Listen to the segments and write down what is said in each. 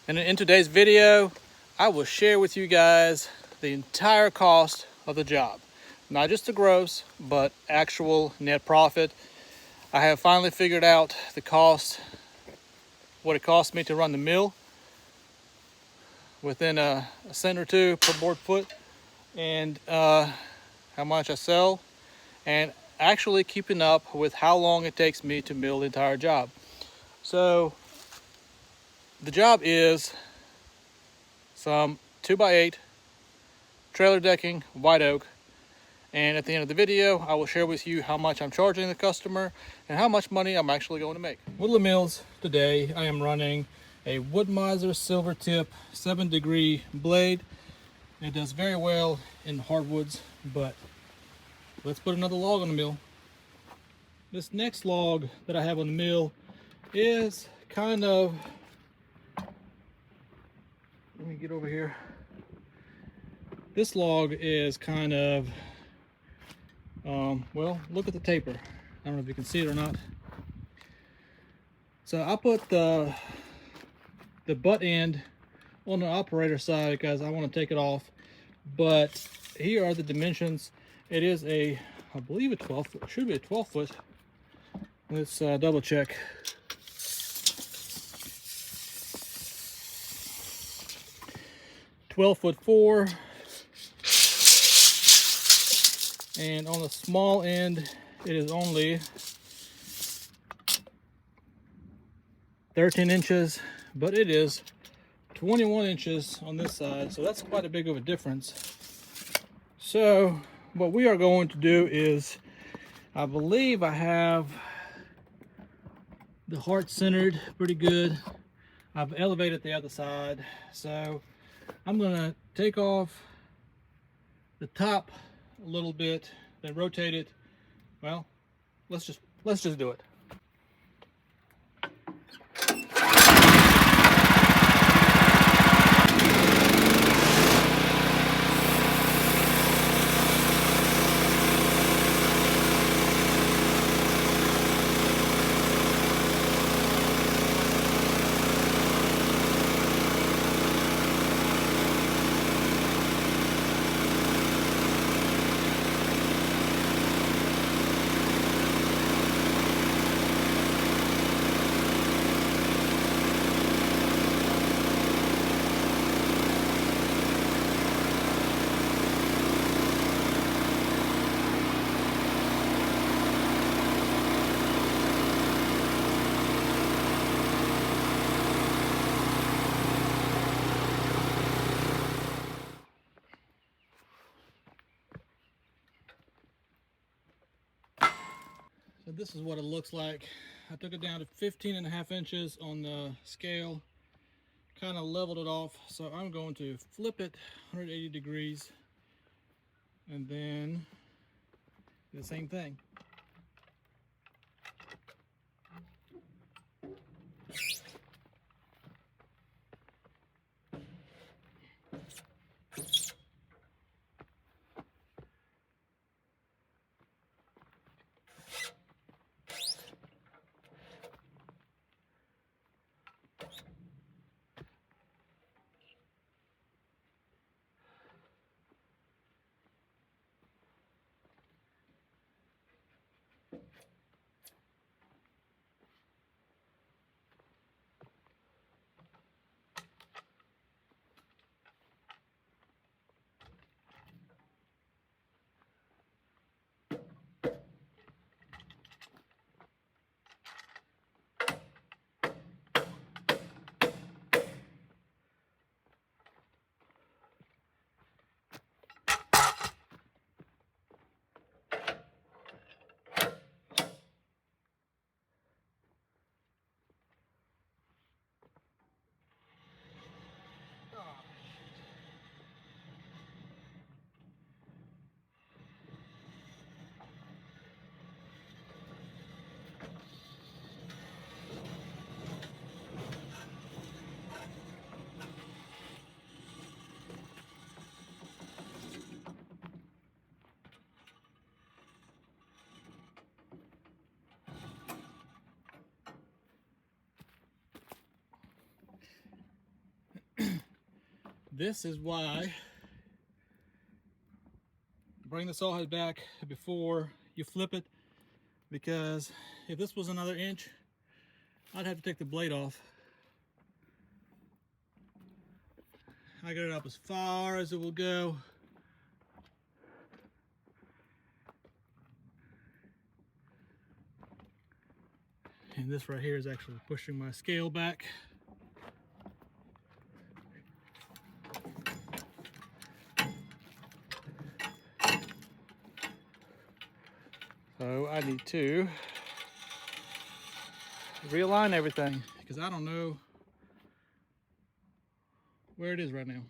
And in today's video, I will share with you guys the entire cost of the job. Not just the gross, but actual net profit. I have finally figured out the cost, what it cost me to run the mill within a cent or two per board foot, and how much I sell, and actually keeping up with how long it takes me to mill the entire job. So the job is some 2x8 trailer decking, white oak, and at the end of the video I will share with you how much I'm charging the customer and how much money I'm actually going to make. Woodland Mills today, I am running a Woodmizer Silver Tip 7-degree blade. It does very well in hardwoods, but let's put another log on the mill. This next log that I have on the mill is kind of, let me get over here. This log is kind of, well, look at the taper. I don't know if you can see it or not. So I put the butt end on the operator side because I want to take it off. But here are the dimensions. It is a, I believe a 12 foot, should be a 12 foot. Let's double check. (12'4", and on the small end it is only 13 inches, but it is 21 inches on this side, so that's quite a big of a difference. So what we are going to do is, I believe I have the heart centered pretty good. I've elevated the other side, so I'm gonna take off the top a little bit, then rotate it. Well, let's just do it. So this is what it looks like. I took it down to 15.5 inches on the scale, kind of leveled it off. So I'm going to flip it 180 degrees and then do the same thing. This is why bring the saw head back before you flip it, because if this was another inch, I'd have to take the blade off. I got it up as far as it will go. And this right here is actually pushing my scale back. So I need to realign everything because I don't know where it is right now.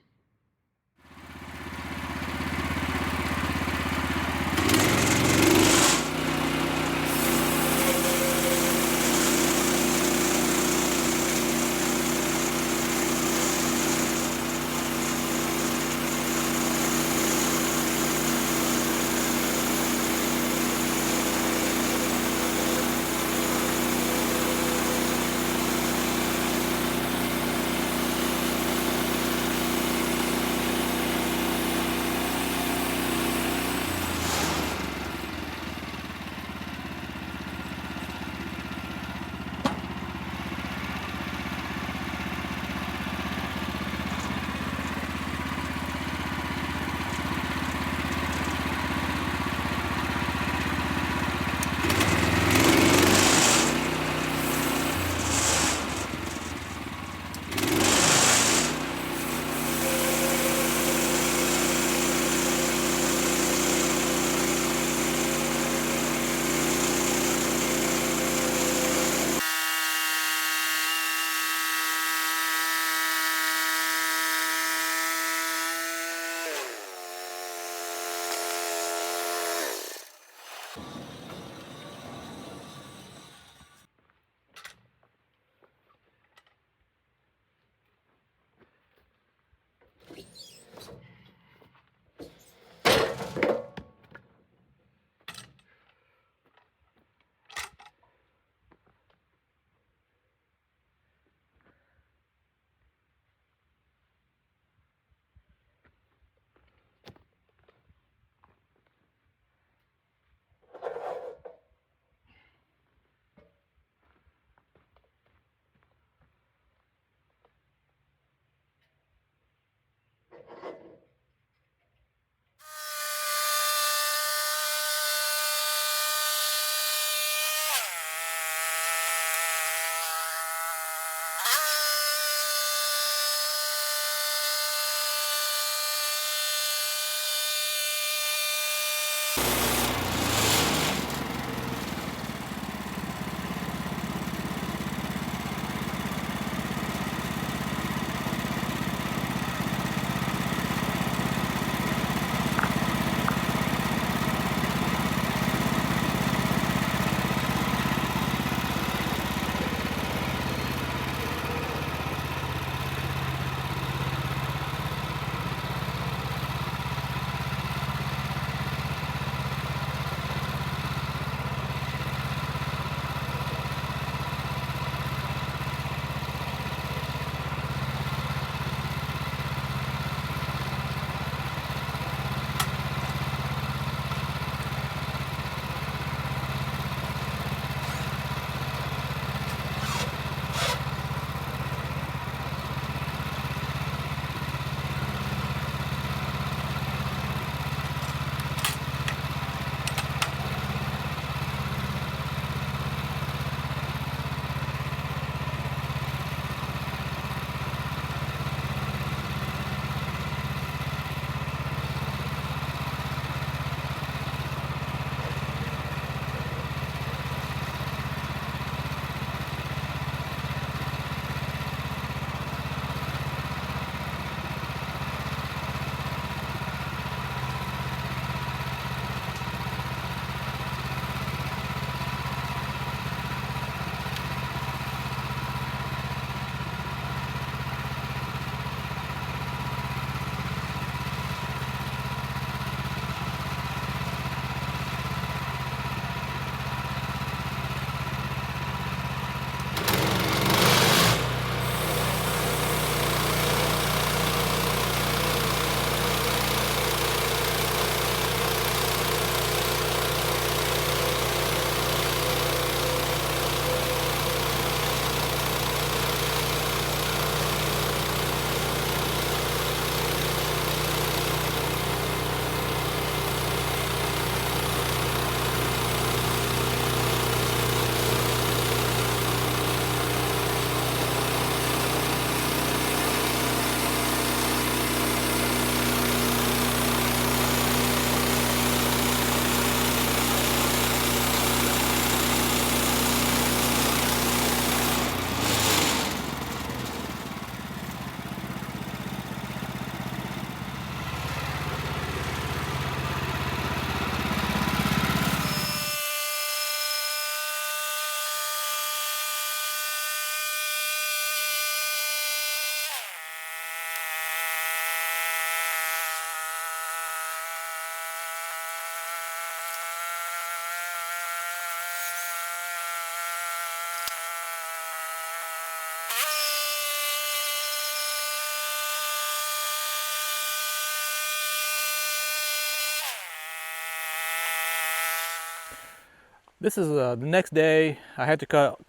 This is the next day. I had to cut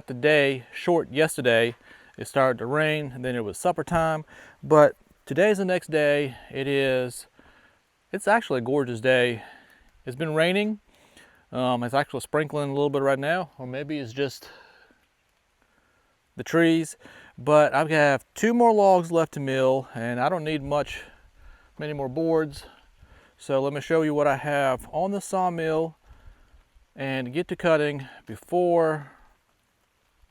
the day short yesterday. It started to rain, and then it was supper time. But today's the next day. It's actually a gorgeous day. It's been raining. It's actually sprinkling a little bit right now, or maybe it's just the trees. But I have 2 more logs left to mill, and I don't need many more boards. So let me show you what I have on the sawmill and get to cutting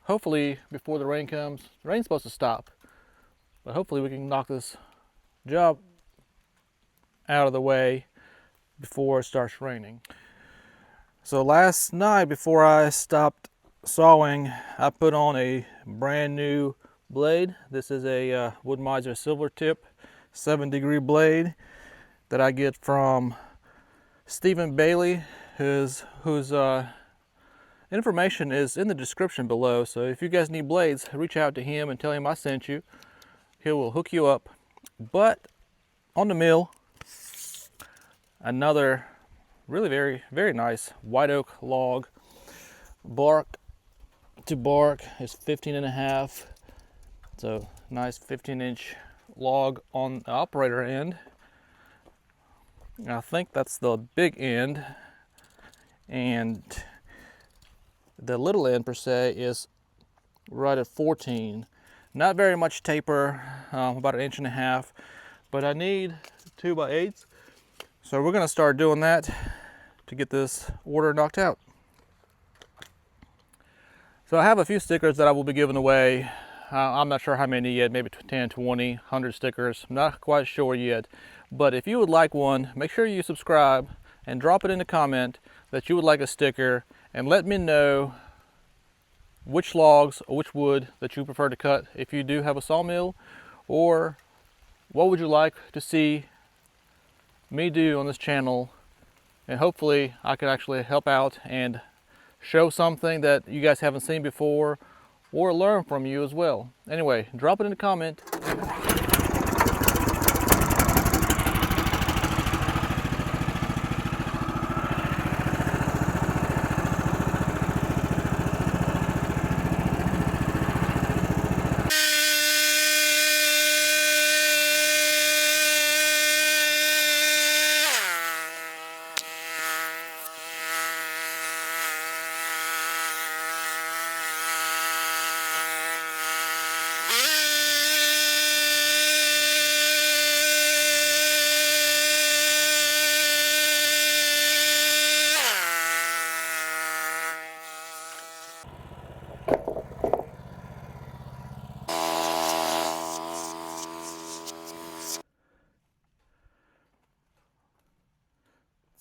hopefully before the rain comes. The rain's supposed to stop, but hopefully we can knock this job out of the way before it starts raining. So last night before I stopped sawing, I put on a brand new blade. This is a Woodmizer Silver Tip 7-degree blade that I get from Stephen Bailey, whose information is in the description below. So if you guys need blades, reach out to him and tell him I sent you. He will hook you up. But on the mill, another really very nice white oak log. Bark to bark is 15.5. So nice 15-inch log on the operator end. I think that's the big end, and the little end per se is right at 14. Not very much taper, about 1.5 inches, but I need 2x8s. So we're gonna start doing that to get this order knocked out. So I have a few stickers that I will be giving away. I'm not sure how many yet, maybe 10, 20, 100 stickers. I'm not quite sure yet. But if you would like one, make sure you subscribe and drop it in the comment that you would like a sticker, and let me know which logs or which wood that you prefer to cut if you do have a sawmill, or what would you like to see me do on this channel. And hopefully I can actually help out and show something that you guys haven't seen before, or learn from you as well. Anyway, drop it in the comment.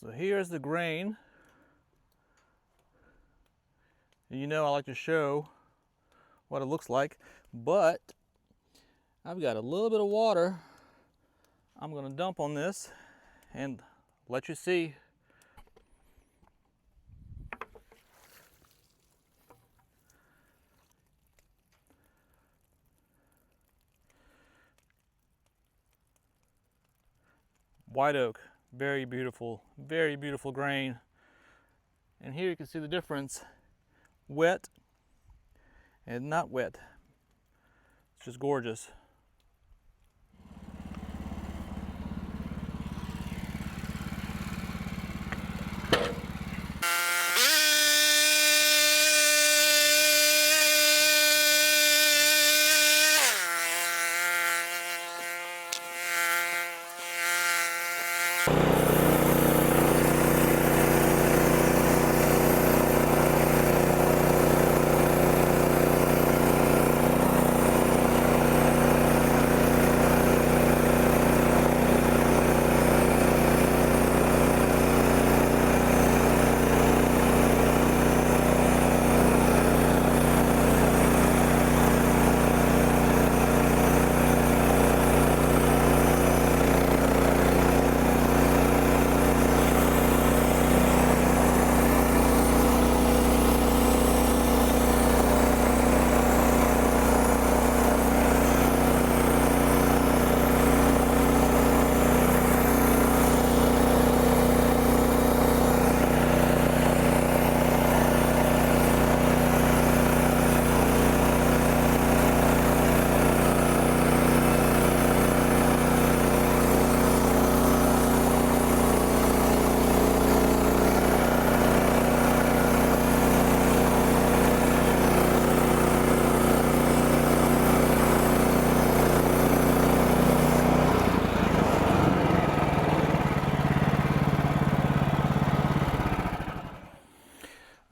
So here's the grain. You know I like to show what it looks like, but I've got a little bit of water I'm going to dump on this and let you see. White oak, very beautiful grain. And here you can see the difference, wet and not wet. It's just gorgeous.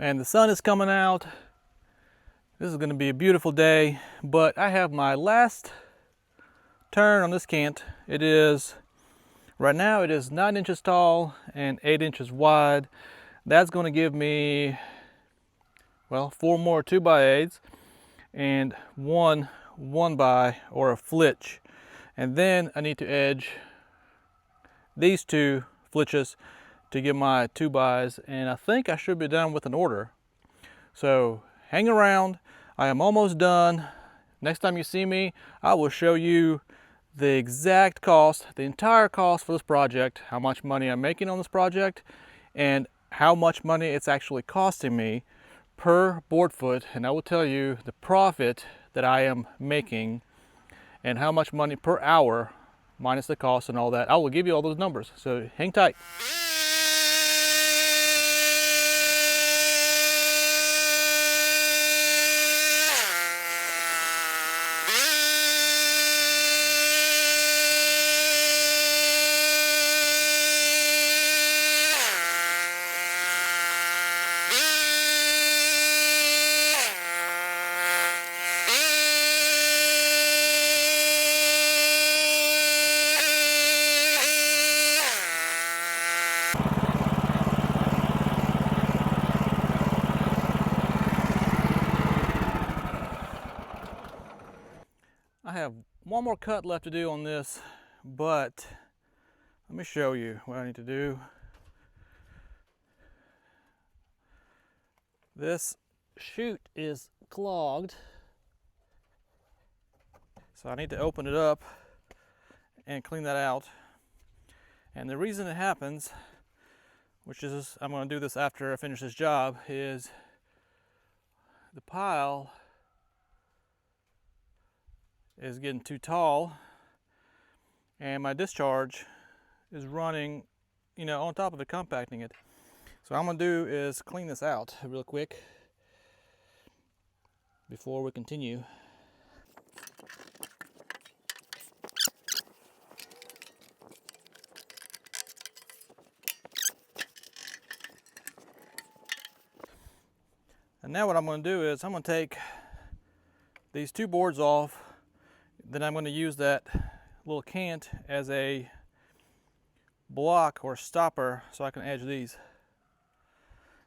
and the sun is coming out. This is going to be a beautiful day, but I have my last turn on this cant. It is, right now it is 9 inches tall and 8 inches wide. That's going to give me, well, 4 more 2x8s and one 1x or a flitch. And then I need to edge these 2 flitches to get my 2x's, and I think I should be done with an order. So hang around, I am almost done. Next time you see me, I will show you the exact cost, the entire cost for this project, how much money I'm making on this project, and how much money it's actually costing me per board foot. And I will tell you the profit that I am making and how much money per hour minus the cost and all that. I will give you all those numbers, so hang tight. I have one more cut left to do on this, but let me show you what I need to do. This chute is clogged, so I need to open it up and clean that out. And the reason it happens, which is, I'm going to do this after I finish this job, is the pile is getting too tall and my discharge is running, on top of it, compacting it. So what I'm going to do is clean this out real quick before we continue. And now what I'm going to do is I'm going to take these 2 boards off. Then I'm going to use that little cant as a block or stopper so I can edge these.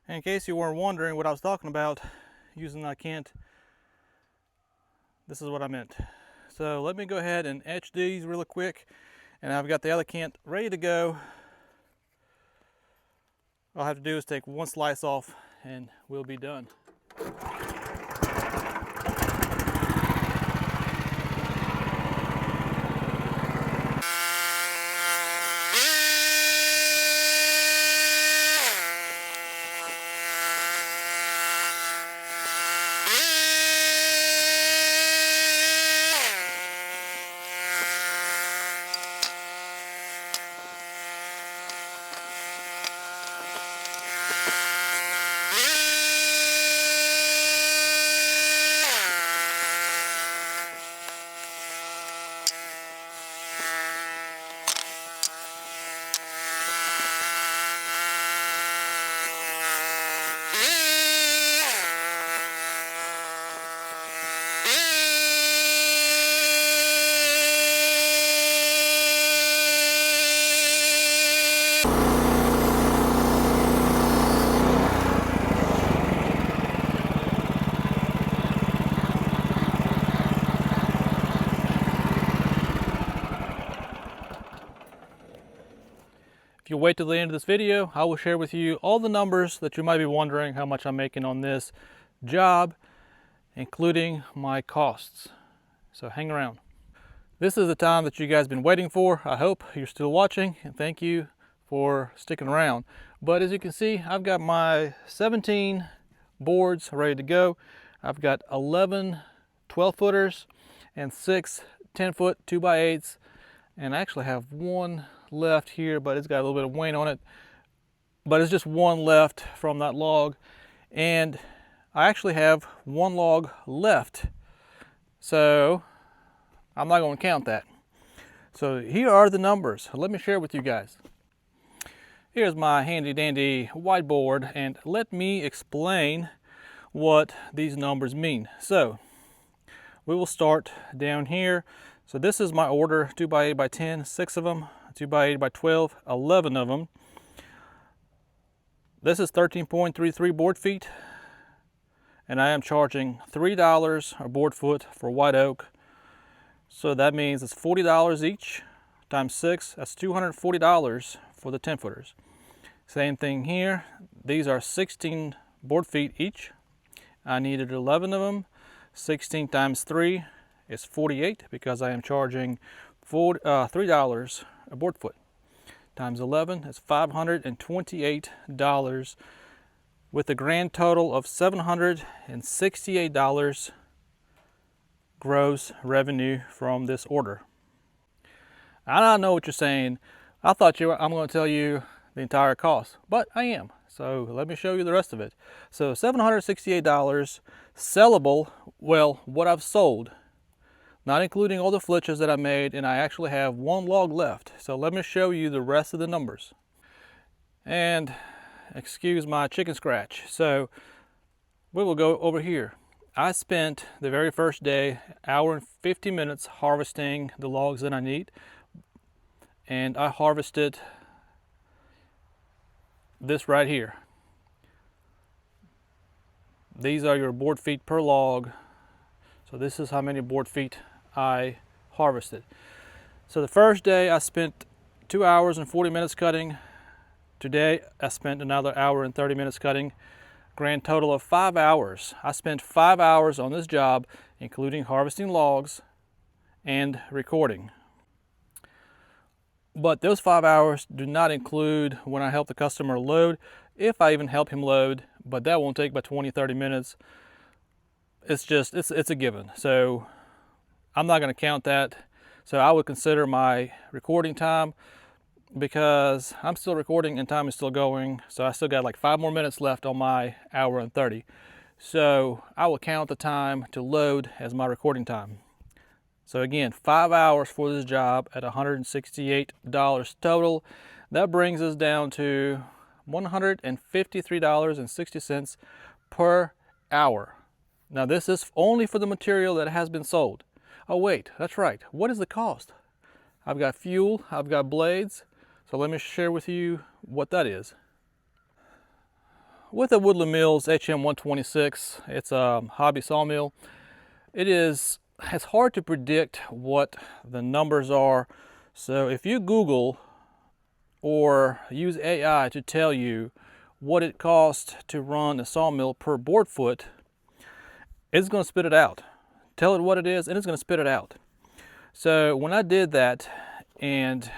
And in case you weren't wondering what I was talking about using that cant, this is what I meant. So let me go ahead and etch these really quick, and I've got the other cant ready to go. All I have to do is take 1 slice off and we'll be done. If you wait till the end of this video, I will share with you all the numbers that you might be wondering how much I'm making on this job, including my costs. So hang around. This is the time that you guys have been waiting for. I hope you're still watching, and thank you for sticking around. But as you can see, I've got my 17 boards ready to go. I've got 11 12-footers and 6 10-foot 2x8s, and I actually have one left here, but it's got a little bit of weight on it, but it's just one left from that log, and I actually have one log left, so I'm not going to count that. So here are the numbers. Let me share with you guys. here's my handy dandy whiteboard, and let me explain what these numbers mean. So we will start down here. So this is my order, 2x8 by 10, 6 of them, 2x8 by 12, 11 of them. This is 13.33 board feet, and I am charging $3 a board foot for white oak. So that means it's $40 each times 6, that's $240 for the 10 footers. Same thing here, these are 16 board feet each. I needed 11 of them. 16 times 3 is 48 because I am charging $3 a board foot. Times 11 is $528 with a grand total of $768 gross revenue from this order. I know what you're saying. I thought I'm going to tell you the entire cost, but I am. So let me show you the rest of it. So $768 sellable, well, what I've sold, not including all the flitches that I made, and I actually have one log left. So let me show you the rest of the numbers. And excuse my chicken scratch. So we will go over here. I spent the very first day, hour and 50 minutes harvesting the logs that I need. And I harvested this right here. These are your board feet per log. So this is how many board feet I harvested. So the first day I spent 2 hours and 40 minutes cutting. Today I spent another hour and 30 minutes cutting. Grand total of 5 hours. I spent 5 hours on this job, including harvesting logs and recording. But those 5 hours do not include when I help the customer load, if I even help him load, but that won't take but 20-30 minutes. It's a given. So I'm not going to count that. So I would consider my recording time, because I'm still recording and time is still going. So I still got like 5 more minutes left on my hour and 30. So I will count the time to load as my recording time. So again, 5 hours for this job at $168 total. That brings us down to $153.60 per hour. Now this is only for the material that has been sold. Oh wait, that's right. What is the cost? I've got fuel, I've got blades. So let me share with you what that is. With the Woodland Mill's HM126, it's a hobby sawmill. It's hard to predict what the numbers are. So if you Google or use AI to tell you what it costs to run a sawmill per board foot, it's going to spit it out. Tell it what it is and it's going to spit it out. So when I did that, and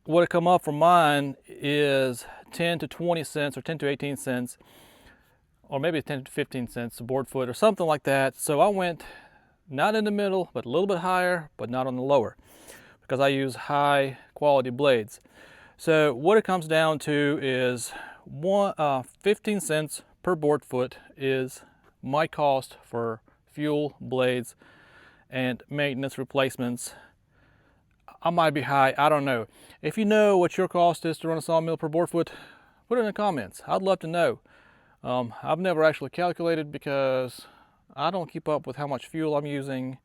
what it come up for mine is 10 to 20 cents or 10 to 18 cents, or maybe 10 to 15 cents a board foot or something like that. So I went not in the middle, but a little bit higher, but not on the lower, because I use high quality blades. So what it comes down to is 15 cents per board foot is my cost for fuel, blades, and maintenance replacements. I might be high, I don't know. If you know what your cost is to run a sawmill per board foot, put it in the comments. I'd love to know. I've never actually calculated because I don't keep up with how much fuel I'm using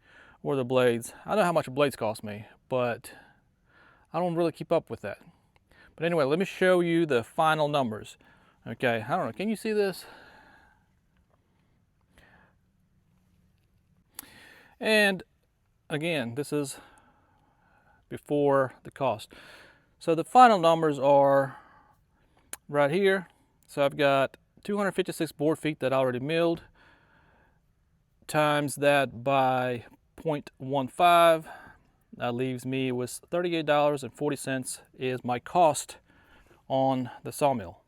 or the blades. I know how much blades cost me, but I don't really keep up with that. But anyway, let me show you the final numbers. Okay, I don't know, can you see this? And again, this is before the cost. So the final numbers are right here. So I've got 256 board feet that I already milled, times that by 0.15, that leaves me with $38.40 is my cost on the sawmill.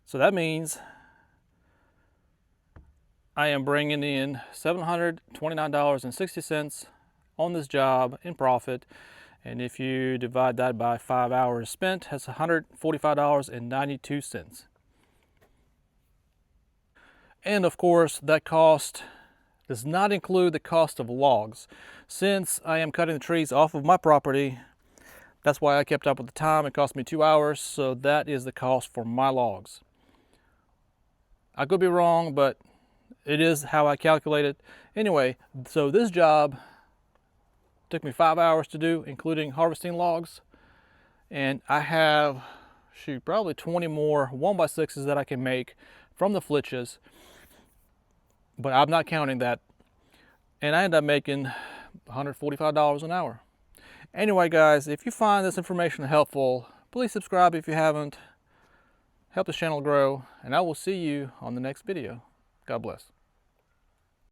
So that means I am bringing in $729.60 on this job in profit, and if you divide that by 5 hours spent, that's $145.92. And of course, that cost does not include the cost of logs. Since I am cutting the trees off of my property, That's why I kept up with the time. It cost me 2 hours, so that is the cost for my logs. I could be wrong, but it is how I calculate it. Anyway, so this job took me 5 hours to do, including harvesting logs. And I have, shoot, probably 20 more 1x6s that I can make from the flitches, but I'm not counting that. And I end up making $145 an hour. Anyway, guys, if you find this information helpful, please subscribe if you haven't. Help this channel grow, and I will see you on the next video. God bless.